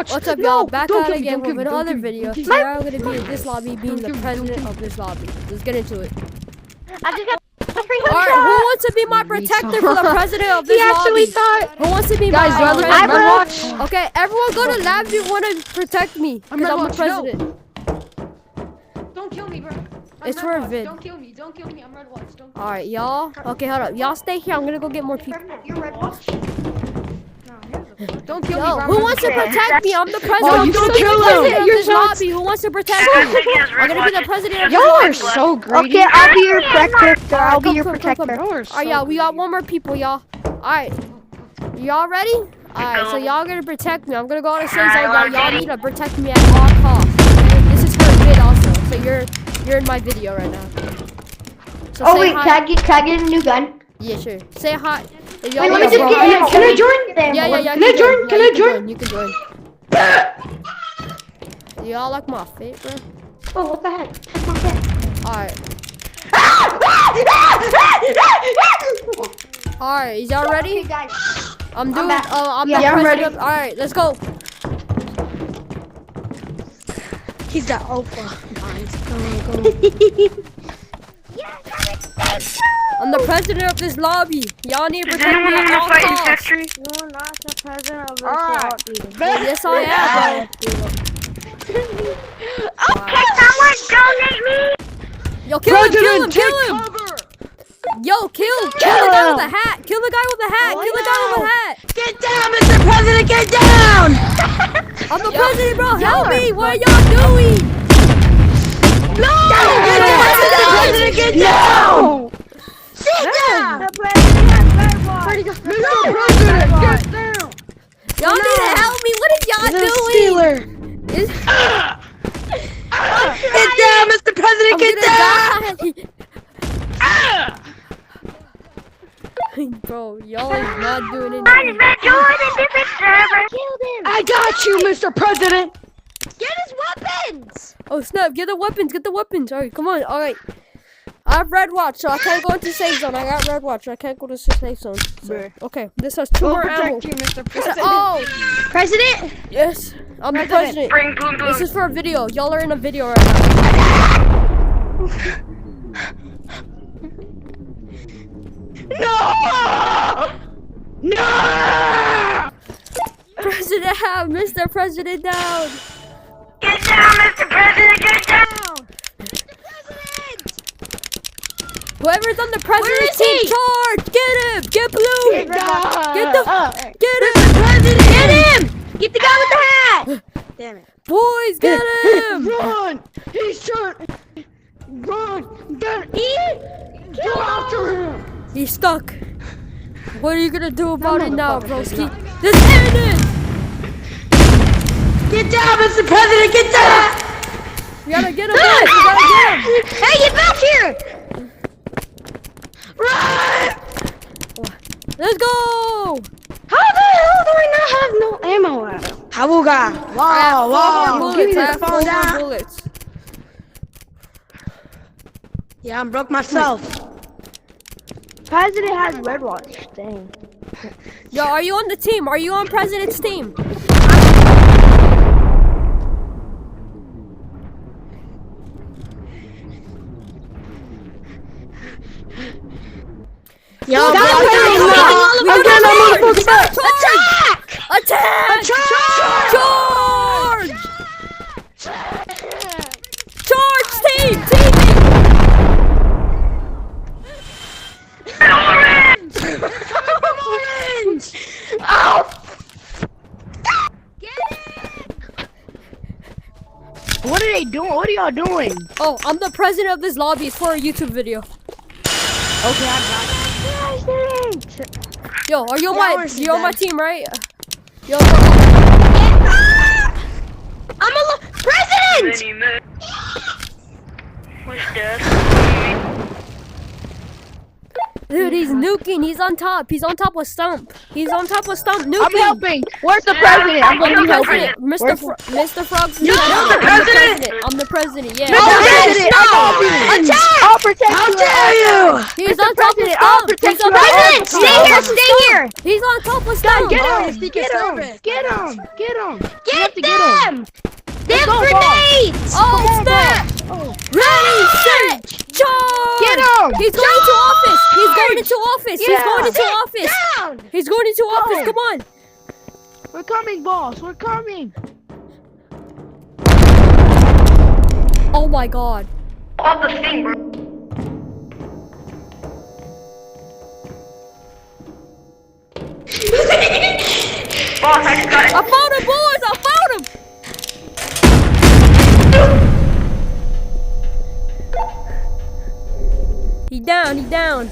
watch. What's up, No, y'all? Back don't out kill me, again don't kill with me, don't another kill me, video. don't kill me. Today I'm gonna be in this lobby, being the president of this lobby. Let's get into it. I just got a free All right, who wants to be my protector for the president of this He actually lobby? thought. Who wants to be Guys, do I my look president? like Red Watch? Okay, everyone go to lab if you want to protect me, because Red I'm the Watch, no. president. Don't kill me, bro. It's for a vid. Don't kill me. Don't kill me. I'm Red Watch. Don't kill All right, y'all. Okay, hold up. Y'all stay here. I'm gonna go get more people. You're Red Watch. Don't kill me, Yo, bro. who wants to protect me? I'm the president. Oh, I'm you gonna don't be the kill president them. of this lobby. Who wants to protect me? I'm gonna be the president of this Y'all are lobby. so greedy. Okay, I'll be your protector. I'll be Come, your come, come, protector. come. Y'all are Alright, so y'all, we got greedy. one more people, y'all. Alright. Y'all ready? Alright, so y'all gonna protect me. I'm gonna go on a safe zone, y'all. Y'all need to protect me at all costs. This is for a vid also. So you're in my video right now. So Oh say wait, hi. can I get a new gun? Yeah, sure. Say hi. If y'all Wait, let need me just to- get ammo. Can I join them? Yeah, yeah, yeah. Can I join? Can I join? You can join. Y'all like my fit, bro? Oh, what the heck? That's not it. Alright. Alright, is y'all ready? Okay, guys. I'm doing. back. I'm Yeah, the I'm president. ready. All right, let's go. He's got alpha. I'm the president of this lobby. Y'all need to protect me at all costs. You're not the president of this Alright. Yes, I am, Okay, someone donate me. bro. Yo, kill him, kill him, kill him. Yo, kill the guy with the hat. Kill the guy with the hat. Kill the guy with the hat. Get down, Mr. President. Get down. I'm the president, bro. Help me. What are y'all doing? No. Get down, Mr. President. Get down. Sit down. The president has red watch. Mr. President, get down. Y'all need to help me. What is y'all The doing? Stealer. Get down, Mr. President. I'm Get down. gonna die. Bro, y'all is not doing anything. I got you, Mr. President. Get his weapons. Oh snap! Get the weapons! Get the weapons! Alright, come on! Alright. I have red watch, so I can't go into safe zone. I got red watch, so I can't go to safe zone. So, okay, this has 2 more ammo. you, Mr. This has- oh! President? Yes! I'm the President. president. This is for a video. Y'all are in a video right now. No! No! President have Mr. President down! Get down, Mr. President. Get down. Whoever's on the president's team, charge! Get him! Get blue! Get the... Get him! President! Get him. Get the guy with the hat. Damn it. Boys, get him! Run! He's trying. Run! Go after him! He's stuck. What are you gonna do about it now, broski? This end it! Get down, Mr. President! Get down! You gotta get him back! You gotta get him! Hey, get back here. Run! Let's go! How the hell do I not have no ammo at him? Hawuga! Wow, wow! Give me I this have phone 4 down. more bullets. Yeah, I'm broke myself. President has red watch. Dang. Yo, are you on the team? Are you on president's team? Yo, Go, bro, go, I'm go, getting go, I'm go, getting go, all go, those go, folks back. Attack! Attack! Charge! Charge! Charge, team! Team! Orange! Oh! What are they doing? What are y'all doing? Oh, I'm the president of this lobby. It's for a YouTube video. Okay, I got it. Yo, are you on Yeah, I my wanna see you on my that. team, right? Yo, I'm a president. dude, he's nuking. He's on top. He's on top of Stump. He's on top of Stump. Nuke I'm him. helping. Where's the president? I'm gonna I'm be the helping. president. Mr. Frog's the You're the president. I'm the president. Yeah. Mr. President, I love you. Attack! I'll protect How you. dare you! He's Mr. on top of President, I'll Stump. protect He's on you at top all of President, times. stay here, stay here! He's on top of Guys, Stump. get Oh, him. Secret Get him. Service. Get him. Get him. You have Get to get him. them! They have go, boss. grenades! Oh, snap! Oh. Ready, set, charge! Get him. He's going into office. He's going into office. He's Yeah. going into Sit office. down! He's going into office. Go. Come on. We're coming, boss. We're coming. Oh my God. Off the thing, bro. Boss, I just got it. I found him, boys. I found him. He down. He down.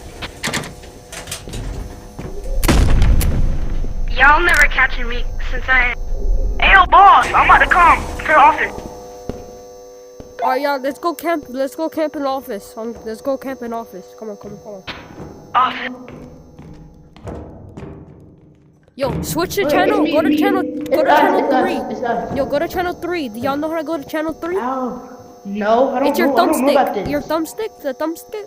Y'all never catching me since I... Hey, yo, boss, I'm about to come to the office. All right, y'all. Let's go camp. Let's go camp in office. Let's go camp in office. Come on. Come on. Come on. Office. Yo, switch the Wait, channel. it's Go to me. channel. It's Go to us, channel it's us, 3. It's us. Yo, go to channel 3. Do y'all know how to go to channel 3? Ow. No, I don't It's your know. I don't know about thumbstick. this. Your thumbstick. The thumbstick.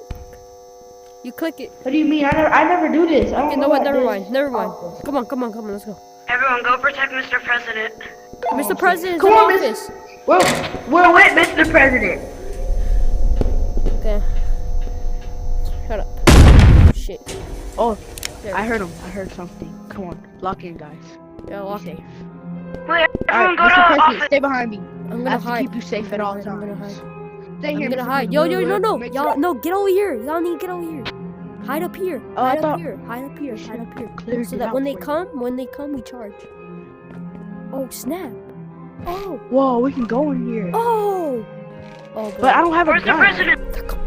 You click it. What do you mean? I never do this. I don't You know know what? about Never this. mind. Never mind. Oh. Come on. Come on. Come on. Let's go. Everyone, go protect Mr. President. Mr. President's Come in on, office. We're with Mr. President. Okay. Shut up. Shit. Oh, There. I heard him. I heard something. Come on, lock in, guys. Yeah, Be lock safe. it. Wait, Alright, everyone go Mr. to President, office. stay behind me. I'm I gonna have to hide. keep you safe at all times. I'm gonna hide. Stay here. I'm gonna Mr. hide. President. Yo, no. Make Y'all, sure- no, get over here. Y'all need to get over here. Hide up here. Oh, I Hide up thought- here. Hide up here. Hide up here. Cleared So it that out when they for you. come, we charge. Oh, snap. Oh. Whoa, we can go in here. Oh. Oh, boy. But I don't have Where's a the gun. president? They're coming.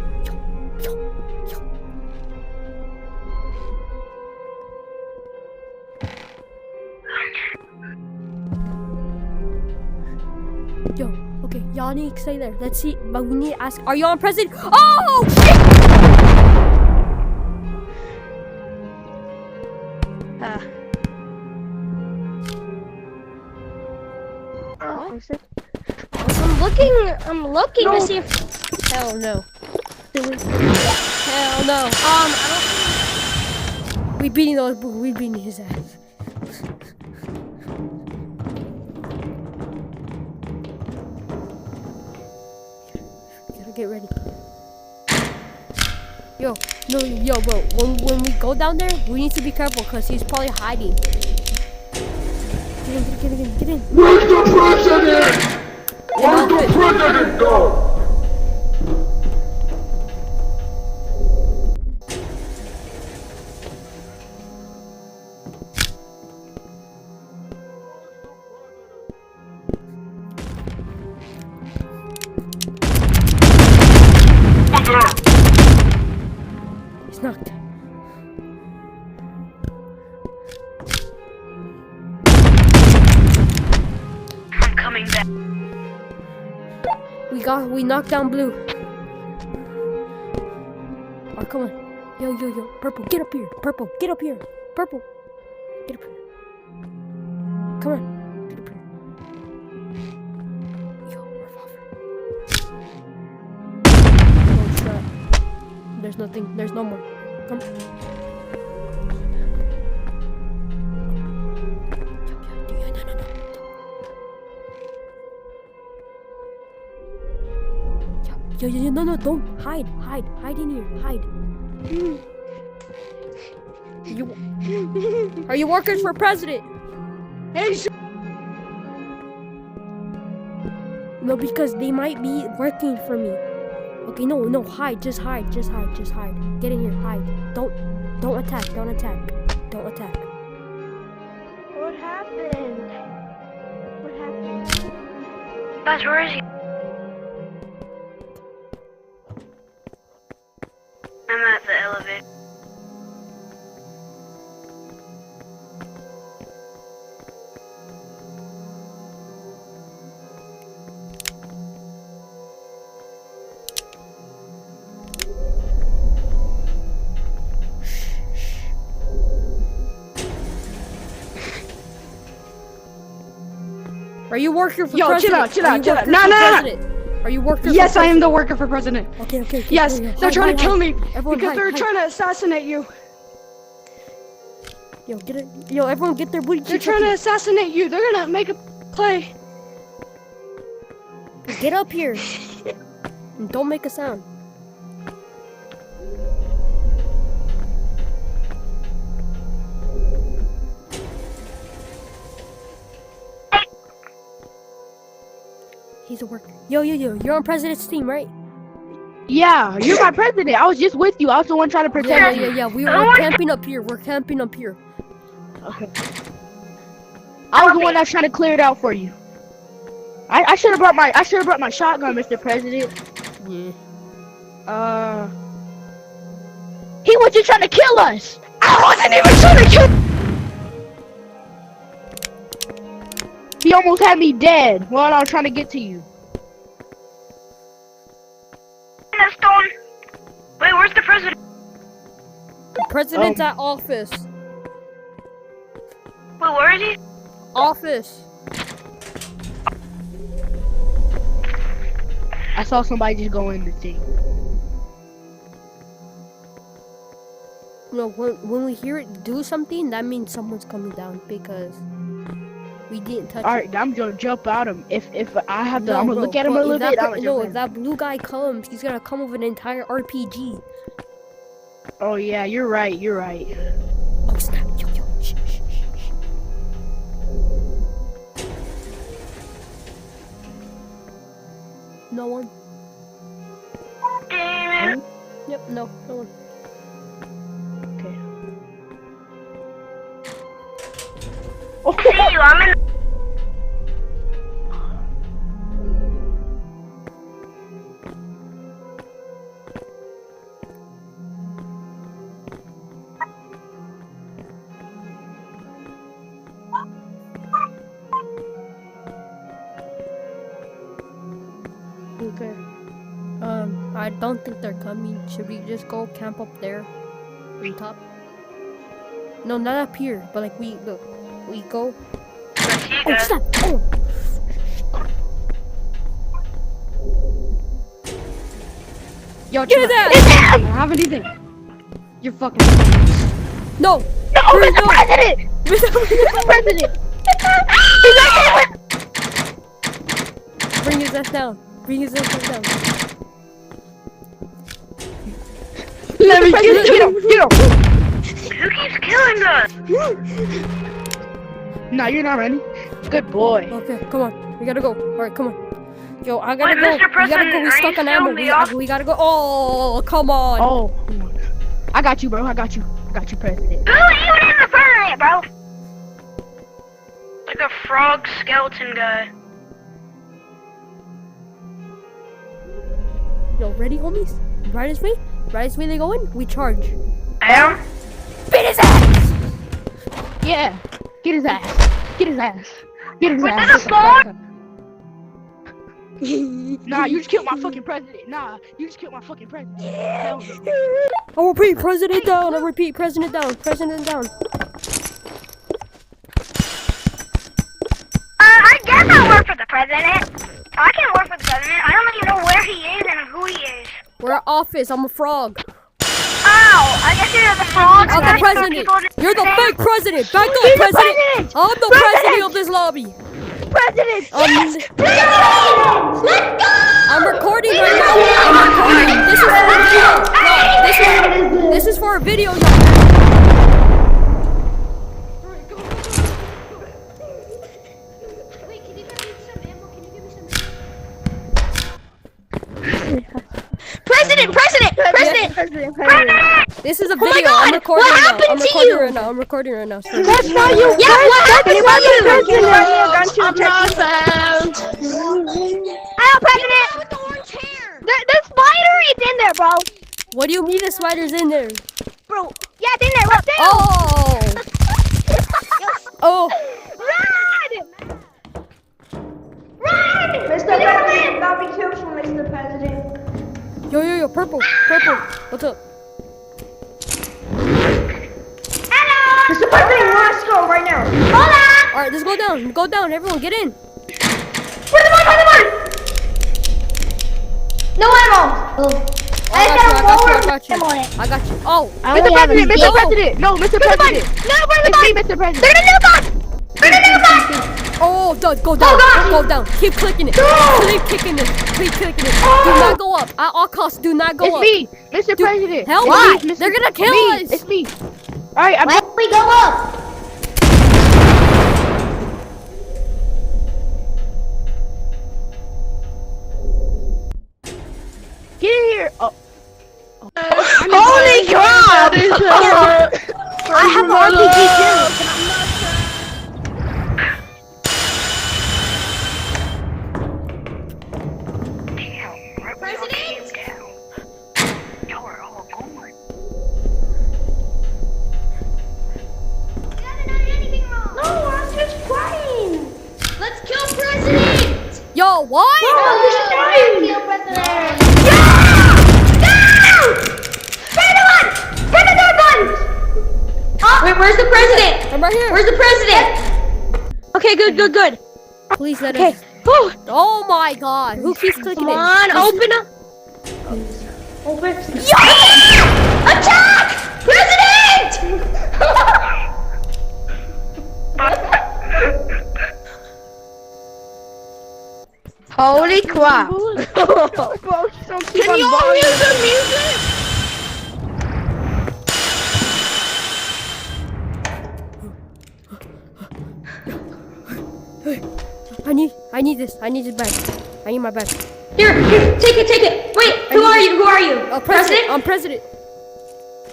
Yo, okay, y'all need to stay there. Let's see, but we need to ask, are you on president? Oh, shit! I'm looking to see if... Hell no. Hell no. I don't... We beating his ass. Gotta get ready. Yo, bro. When we go down there, we need to be careful because he's probably hiding. Get in. Where's the president? Where's the president go? He's knocked. I'm coming back. We knocked down blue. Oh, come on. Yo. Purple, get up here. Purple, get up here. Purple, get up here. Come on. Get up here. Yo, revolver. Oh, shit. There's nothing. There's no more. Come. Yo, no, don't hide in here, hide. Are you working for president? No, because they might be working for me. Okay, no, hide, just hide. Get in here, hide. Don't attack. What happened? Guys, where is he? I'm at the elevator. Are you working for Yo, chill president? out, chill Are out, you chill out. working No, for no, no. president? Are you working Yes, for I am the worker for president. Okay, okay, okay. Yes, okay, they're trying to kill me Everyone because hide, they're hide. trying to assassinate you. Yo, get it. Yo, everyone get their booty They're cheeks up trying to here. assassinate you. They're gonna make a play. Get up here. And don't make a sound. He's a worker. Yo, you're on president's team, right? Yeah, you're my president. I was just with you. I was the one trying to protect you. Yeah. We're camping up here. We're camping up here. Okay. I was the one that's trying to clear it out for you. I should have brought my shotgun, Mr. President. Yeah. He was just trying to kill us. I wasn't even trying to kill. He almost had me dead while I was trying to get to you. Stone. Wait, where's the president? The president's at office. Wait, where is he? Office. I saw somebody just go in the thing. No, when we hear it do something, that means someone's coming down because we didn't touch it. Alright, I'm gonna jump out him. If I have to, No, I'm gonna bro, look at him bro, a little if that bit. per- I'm gonna no, jump if in. that blue guy comes, he's gonna come with an entire RPG. Oh yeah, you're right. You're right. Oh snap! Yo, shh. No one. Damn it. Yep, no one. Okay. See you, I'm in. Okay. I don't think they're coming. Should we just go camp up there? On top? No, not up here, but like we go. See you Oh guys. snap! Oh! Yo, Get chill his out. ass! I don't have anything. You're fucking. No! No, Mr. President! Mr. President! Bring his ass down. Bring his ass down. Let me get him! Who keeps killing us? No, you're not ready. Good boy. Okay, come on. We gotta go. Alright, come on. Yo, I gotta Wait, go. Mr. We gotta President, go. We are stuck you on still ammo. in the office? We gotta go. Oh, come on. Oh, I got you, bro. I got you, President. Who even is the president, bro? Like a frog skeleton guy. Yo, ready, homies? Right as me? Right as me they go in? We charge. I am. Beat his ass! Yeah. Get his ass. Get his ass. Get his Wait, ass. there's a phone? Nah, you just killed my fucking president. Nah, you just killed my fucking president. Hell no. I repeat, president down. I repeat, president down. President down. I guess I'll work for the president. I can work for the president. I don't even know where he is and who he is. We're at office. I'm a frog. Ow! I guess you're the frog. I'm the president. You're the fake president. Back up, He's the president. president. I'm the president of this lobby. President! Yes! President! Let's go! I'm recording right now. I'm recording. This is for a video. No, this is for a video. President! This is a my video. God, I'm recording what right now. happened I'm to recording you? right now. I'm recording right now. So- That's not you! Yeah, what happened to you? I'm not found. Hello, president. With the orange hair. The spider is in there, bro. What do you mean the spider's in there? Bro, yeah, it's in there. Look, there. Oh! Oh! Run! Run! Mr. President, not be killed from Mr. President. Yo, purple. What's up? Hello. Mr. President, let's go right now. Hold on. Alright, let's go down. Go down. Everyone, get in. No ammo. Oh. I got you. I got you. Oh, I Mr. only have President, Mr. no. President. No, Mr. President. No, bring the It's me, gun. Mr. President. Bring the new gun. Bring the new gun. Oh, go down. God. Go down. Keep clicking it. No. Keep kicking it. Keep clicking it. Do not go up. At all costs, do not go It's up. me, Mr. President. Help It's me. me, They're gonna kill me. us. It's me. All right, I'm. Why don't we go up? Get in here. Oh. Holy crap! I have an RPG too. President? No, I'm just playing. Let's kill President. Yo, what? We should kill President. Yeah! No! Bring the gun! Bring the gun! Oh, wait, where's the president? I'm right here. Where's the president? Okay, good. Please let Okay. us. Oh my God. Who keeps clicking Come it? on, open up. Open. Yeah! Attack! President! Holy crap. Can you all mute the music? I need this. I need this bag. I need my bag. Here, take it. Wait, who are you? President. I'm president.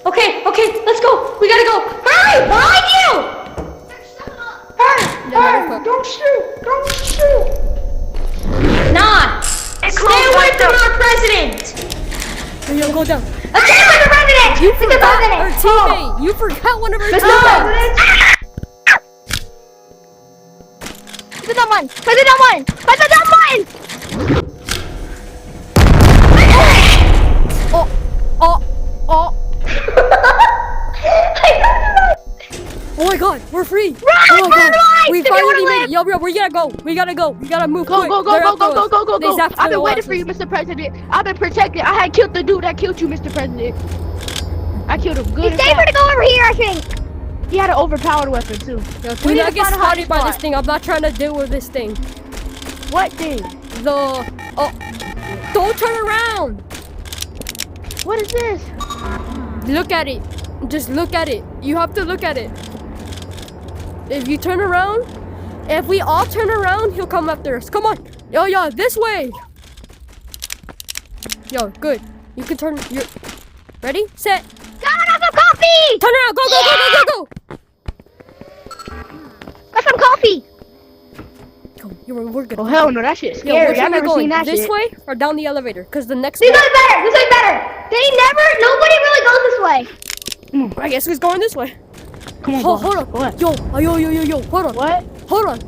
Okay, let's go. We gotta go. Hurry, behind you! Hurry, don't shoot. Nah, stay away from our president. Yo, go down. Attack the president! You Mr. forgot President! our teammate. You forgot one of our Mr. teammates. President 1! Oh. Oh my God, we're free. Run, oh my run, God. run, We if you finally wanna made it. Yo, we gotta go. We gotta move Go, quick. go, They're after us. They go. zapped I've been the waiting for you, Oasis. Mr. President. I've been protected. I had killed the dude that killed you, Mr. President. I killed him good. It's safer to go over here, I think. He had an overpowered weapon too. Yo, We do need not to get find a spotted by hotspot. this thing. I'm not trying to deal with this thing. What thing? Don't turn around. What is this? Look at it. Just look at it. You have to look at it. If you turn around, if we all turn around, he'll come after us. Come on. Yo, this way. Yo, good. You can turn. You ready? Set. Got some coffee! Turn around. Go. Got some coffee! Go. We're good. Oh hell no, that shit's Yo, scary. which way I've we never going? seen that This shit. way or down the elevator? Cause the next This one. way better! Nobody really goes this way. I guess he's going this way. Come on, Hold boss. on. What? Yo. Hold on. What? Hold on.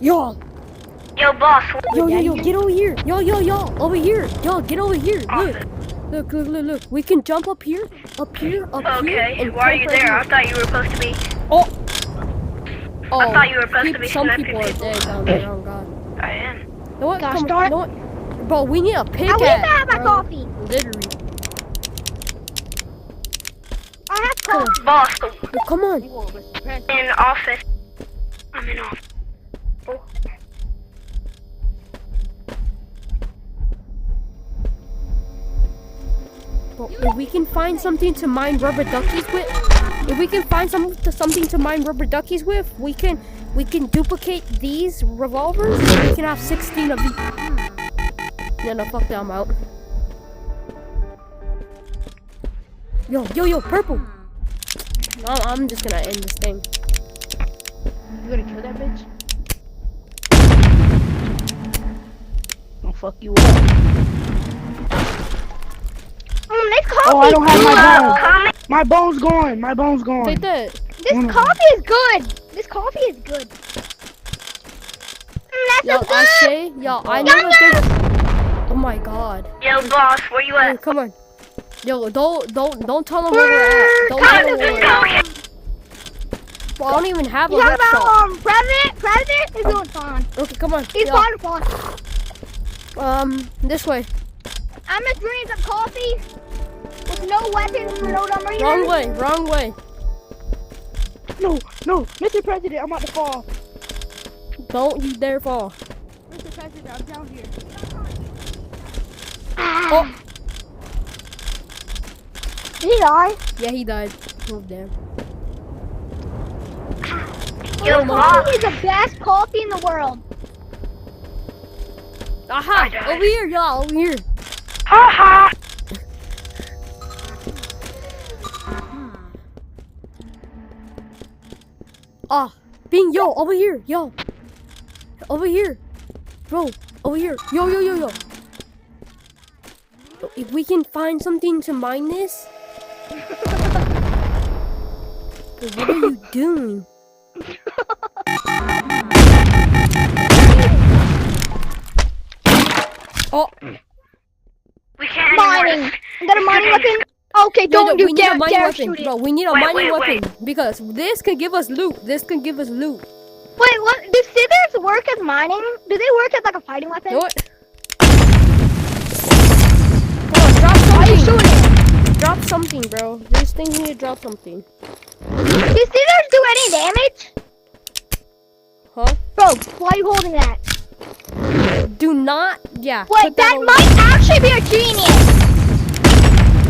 Yo. Yo, boss. Yo, get over here. Yo, over here. Yo, get over here. Look. We can jump up here. Okay, and why are you jump right there? I here. thought you were supposed to be. Oh. I thought you were supposed to be Some sniping people are people. dead down there. Oh God. I am. You know what? Gosh Come on, darn. you know what? Bro, we need a pickaxe. have my bro. coffee. Literally. I have Come coffee. Boss, Come on. in office. I'm in office. Well, if we can find something to mine rubber duckies with, we can duplicate these revolvers and we can have 16 of these. No, fuck that, I'm out. Yo, purple. I'm just gonna end this thing. You gonna kill that bitch? I'll fuck you up. This coffee. Oh, I don't have my bones. Coffee. My bone's gone. My bone's gone. Take that. This coffee is good. That's Yo, so I good. say, I know that there's. Oh my God. Yo, boss, where you Yo, at? come on. Yo, don't tell them where we're at. Don't tell them where we're at. Well, I don't even have a You talking hook shot. about President? President is doing fine. Okay, come on. He's Yo, fine. This way. I'm just drinking some coffee with no weapons for no dumb reason. Wrong way, wrong way. No, Mr. President, I'm about to fall. Don't you dare fall. Mr. President, I'm down here. Oh, Did he die? yeah, he died. Oh, damn. Your my coffee is the best coffee in the world. Aha! Over here, y'all, over here. Ha Ah, Bing, yo, over here, yo. Over here. Bro, over here. Yo. If we can find something to mine this. What are you doing? Oh, We can't mining. You got a mining weapon? Okay, don't we do need a mining dare weapon. shoot it. Bro, we need a mining weapon because this can give us loot. This can give us loot. Wait, what? Do scissors work as mining? Do they work as like a fighting weapon? You know what? Come on, drop Why are you something. shooting it? Drop something, bro. These things need to drop something. Do scissors do any damage? Huh? Bro, why are you holding that? Do not. Yeah. Wait, put that away. might actually be a genius.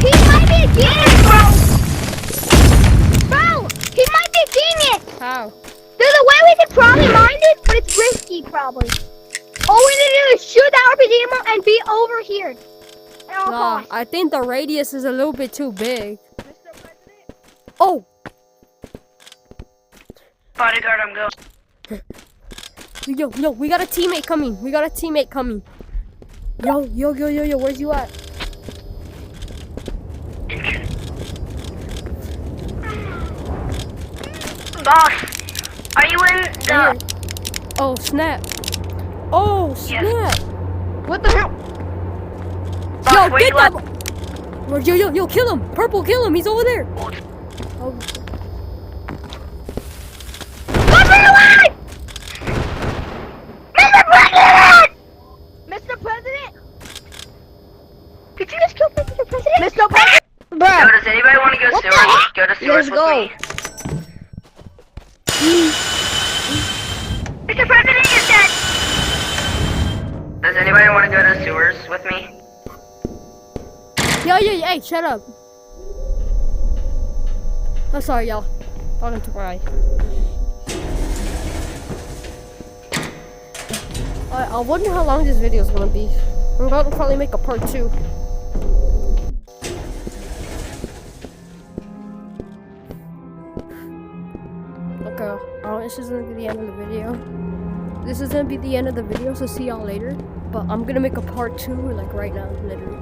He might be a genius, bro. Bro, he might be a genius. How? There's a way we could probably mine it, but it's risky, probably. All we need to do is shoot the RPG ammo and be over here. At all Nah, costs. I think the radius is a little bit too big. Oh, Bodyguard, I'm going. yo, we got a teammate coming. Yo, where's you at? Boss, are you in the... Here. Oh, snap. Oh, snap. What the hell? Boss, Yo, where get you that. at? Yo, kill him. Purple, kill him. He's over there. Oh, Mr. President! Did you just kill Mr. President? Mr. President! Yo, Bruh, does anybody want to go What the sewers? heck? Go to sewers let's go. with me. Mr. President is dead! Does anybody want to go to sewers with me? Yo, hey, shut up. I'm sorry, y'all. Talking to my. I wonder how long this video is gonna be. I'm gonna probably make a part 2. Okay, this is gonna be the end of the video. This is gonna be the end of the video, so see y'all later. But I'm gonna make a part 2 like right now, literally.